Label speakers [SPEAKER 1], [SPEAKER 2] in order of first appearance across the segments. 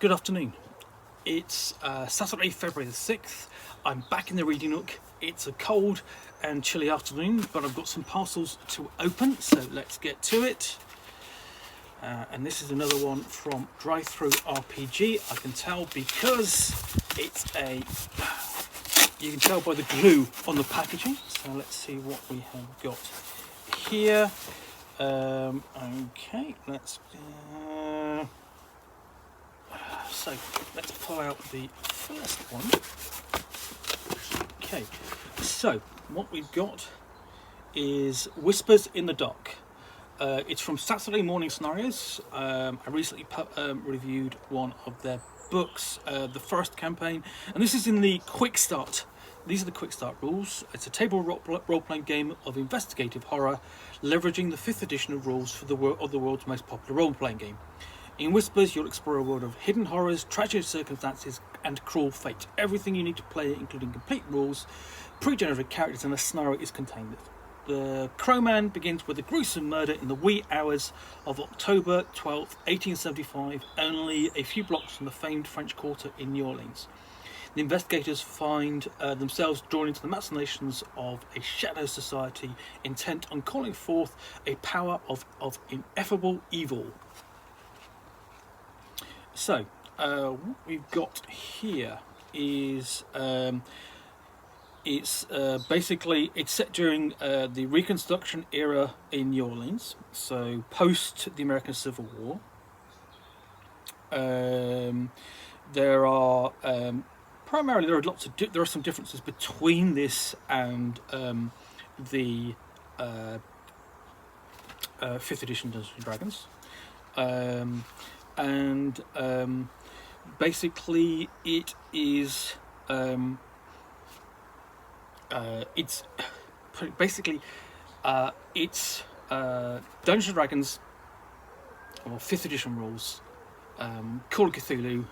[SPEAKER 1] Good afternoon. It's Saturday, February the 6th. I'm back in the reading nook. It's a cold and chilly afternoon, but I've got some parcels to open, so let's get to it. And this is another one from Drive-Through RPG. I can tell because it's you can tell by the glue on the packaging. So let's see what we have got here. Okay, so let's pull out the first one. Okay, so what we've got is Whispers in the Dark. It's from Saturday Morning Scenarios. I recently reviewed one of their books, the first campaign, and this is in the Quickstart. These are the Quickstart Rules. It's a table role-playing game of investigative horror, leveraging the 5th edition of rules for the world's most popular role-playing game. In Whispers, you'll explore a world of hidden horrors, tragic circumstances, and cruel fate. Everything you need to play, including complete rules, pre-generated characters, and a scenario is contained. The Crowman begins with a gruesome murder in the wee hours of October 12th, 1875, only a few blocks from the famed French Quarter in New Orleans. The investigators find themselves drawn into the machinations of a shadow society intent on calling forth a power of ineffable evil. So, what we've got here is it's set during the Reconstruction era in New Orleans, so post the American Civil War. There are some differences between this and the 5th edition Dungeons and Dragons. Basically it is it's Dungeons and Dragons or 5th edition rules, Call of Cthulhu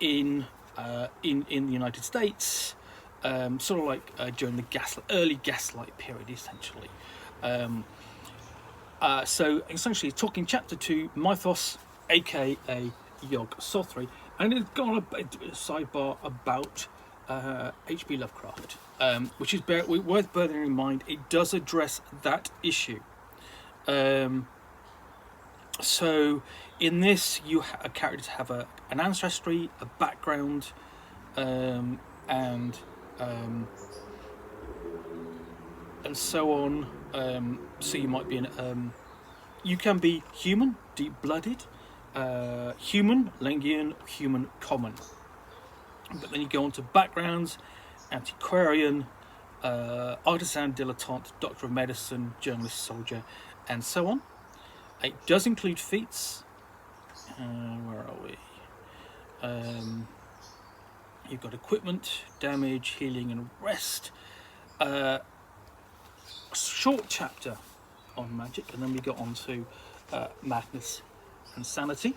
[SPEAKER 1] in the United States, sort of like during the early Gaslight period, essentially. So essentially, talking chapter 2, Mythos, aka Yog Sothory, and it's got a sidebar about H.P. Lovecraft, which is worth bearing in mind. It does address that issue. So in this, characters have an ancestry, a background, and so on. So you might be you can be human, deep-blooded, human, Langian, human, common. But then you go on to backgrounds: antiquarian, artisan, dilettante, doctor of medicine, journalist, soldier, and so on. It does include feats. Where are we? You've got equipment, damage, healing, and rest. Short chapter on magic, and then we go on to madness and sanity.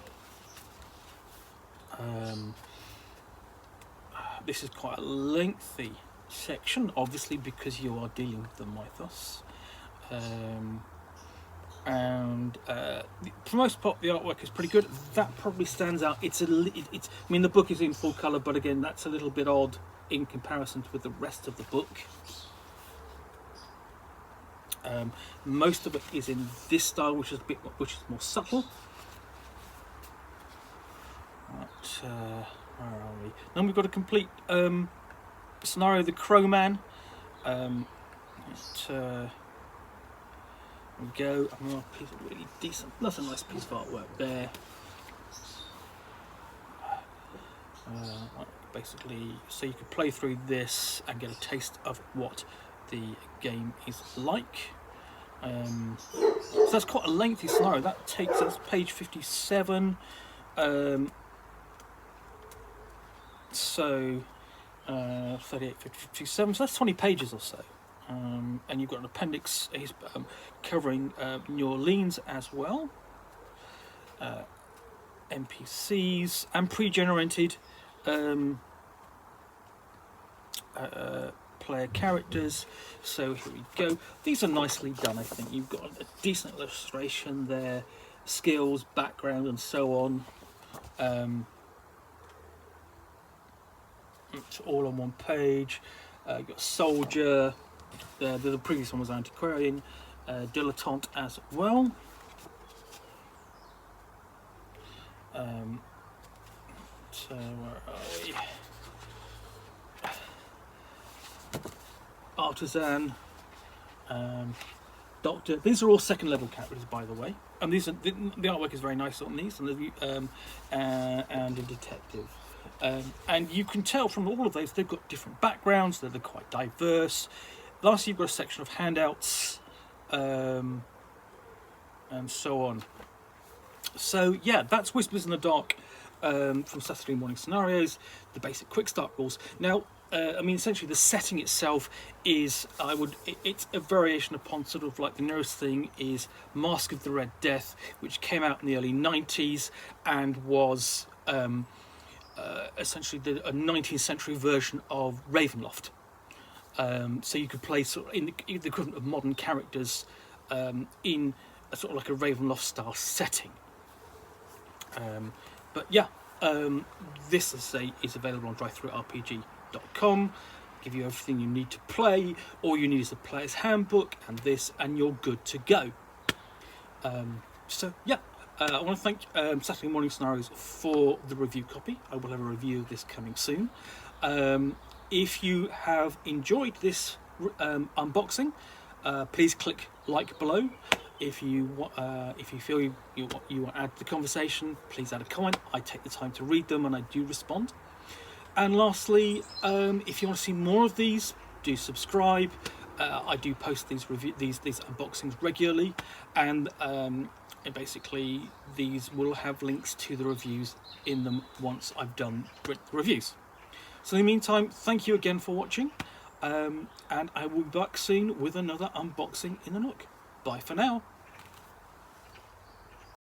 [SPEAKER 1] This is quite a lengthy section, obviously, because you are dealing with the mythos. And for the most part, the artwork is pretty good. That probably stands out. I mean, the book is in full colour, but again, that's a little bit odd in comparison with the rest of the book. Most of it is in this style, which is more subtle. Right, where are we? Then we've got a complete scenario, the Crowman. There we go. Another piece of really decent. That's a nice piece of artwork there. Basically, so you could play through this and get a taste of what the game is like. So that's quite a lengthy scenario. That takes us page 57. So 38, 57. So that's 20 pages or so. And you've got an appendix covering New Orleans as well. NPCs and pre-generated player characters. So here we go. These are nicely done, I think. You've got a decent illustration there, skills, background, and so on. It's all on one page. You've got Soldier. The previous one was Antiquarian. Dilettante as well. So where are we? Artisan. Doctor. These are all second level characters, by the way. And these are, the artwork is very nice on these, and a detective. And you can tell from all of those they've got different backgrounds. They're quite diverse. Lastly, you've got a section of handouts, and so on. So yeah, that's Whispers in the Dark from Saturday Morning Scenarios, the basic Quickstart rules. Now, I mean, essentially the setting itself is, it's a variation upon sort of like the nearest thing is Mask of the Red Death, which came out in the early 90s and was essentially a 19th century version of Ravenloft. So you could play sort of in the equivalent of modern characters in a sort of like a Ravenloft style setting. But yeah, this, as I say, is available on drive-thru-rpg.com. Give you everything you need to play. All you need is a player's handbook and this, and you're good to go. So yeah, I want to thank Saturday Morning Scenarios for the review copy. I will have a review of this coming soon. If you have enjoyed this unboxing, please click like below. If you feel you want to add to the conversation, please add a comment. I take the time to read them and I do respond. And lastly, if you want to see more of these, do subscribe. I do post these unboxings regularly, and basically these will have links to the reviews in them once I've done the reviews. So in the meantime, thank you again for watching, and I will be back soon with another unboxing in the Nook. Bye for now.